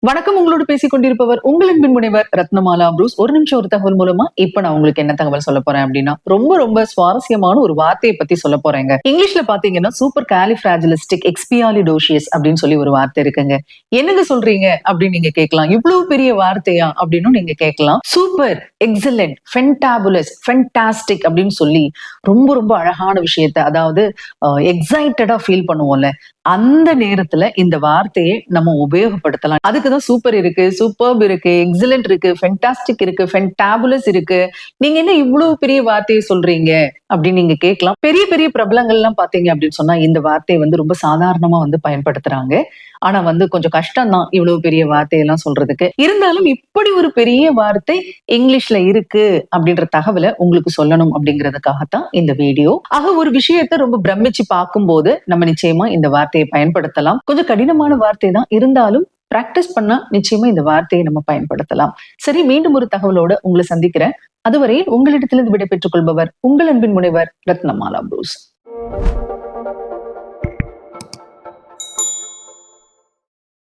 வணக்கம். உங்களோடு பேசிக் கொண்டிருப்பவர் உங்கள் அன்பின் முனைவர் ரத்னமாலா புரூஸ். ஒரு நிமிஷம் ஒரு தகவல் மூலமா இப்ப நான் உங்களுக்கு என்ன தகவல் சொல்ல போறேன் அப்படின்னா, ரொம்ப சுவாரஸ்யமான ஒரு வார்த்தையை பத்தி சொல்ல போறேங்க. இங்கிலீஷ்ல பாத்தீங்கன்னா சூப்பர் காலிஃபிராஜிலிஸ்டிக் எக்ஸ்பியாலிடோஷியஸ் அப்படின்னு சொல்லி ஒரு வார்த்தை இருக்குங்க. என்னங்க சொல்றீங்க அப்படின்னு நீங்க கேட்கலாம். இவ்வளவு பெரிய வார்த்தையா அப்படின்னு நீங்க கேட்கலாம். சூப்பர், எக்ஸலென்ட், ஃபென்டாபுலஸ், ஃபென்டாஸ்டிக் அப்படின்னு சொல்லி ரொம்ப அழகான விஷயத்த, அதாவது எக்ஸைட்டடா ஃபீல் பண்ணுவோம்ல, அந்த நேரத்துல இந்த வார்த்தையை நம்ம உபயோகப்படுத்தலாம். அதுக்குதான் சூப்பர் இருக்கு, சூப்பர்ப் இருக்கு, எக்ஸலென்ட் இருக்கு, ஃபென்டாஸ்டிக் இருக்கு, ஃபென்டாபுலஸ் இருக்கு. நீங்க என்ன இவ்வளவு பெரிய வார்த்தையை சொல்றீங்க அப்படின்னு நீங்க கேட்கலாம். பெரிய பெரிய பிரபலங்கள் எல்லாம் பாத்தீங்க அப்படின்னு சொன்னா இந்த வார்த்தையை ரொம்ப சாதாரணமா பயன்படுத்துறாங்க. ஆனா கொஞ்சம் கஷ்டம் தான் இவ்வளவு பெரிய வார்த்தையெல்லாம் சொல்றதுக்கு. இருந்தாலும் இப்படி ஒரு பெரிய வார்த்தை இங்கிலீஷ்ல இருக்கு அப்படின்ற தகவலை உங்களுக்கு சொல்லணும் அப்படிங்கிறதுக்காகத்தான் இந்த வீடியோ. ஆக ஒரு விஷயத்தை ரொம்ப பிரமிச்சு பார்க்கும்போது நம்ம நிச்சயமா இந்த வார்த்தையை பயன்படுத்தலாம். கொஞ்சம் கடினமான வார்த்தை தான், இருந்தாலும் பிராக்டிஸ் பண்ணா நிச்சயமா இந்த வார்த்தையை நம்ம பயன்படுத்தலாம். சரி, மீண்டும் ஒரு தகவலோட உங்களை சந்திக்கிறேன். அதுவரை உங்களிடத்திலிருந்து விடை பெற்றுக் கொள்பவர் உங்கள் அன்பின் முனைவர் ரத்னமாலா புரூஸ்.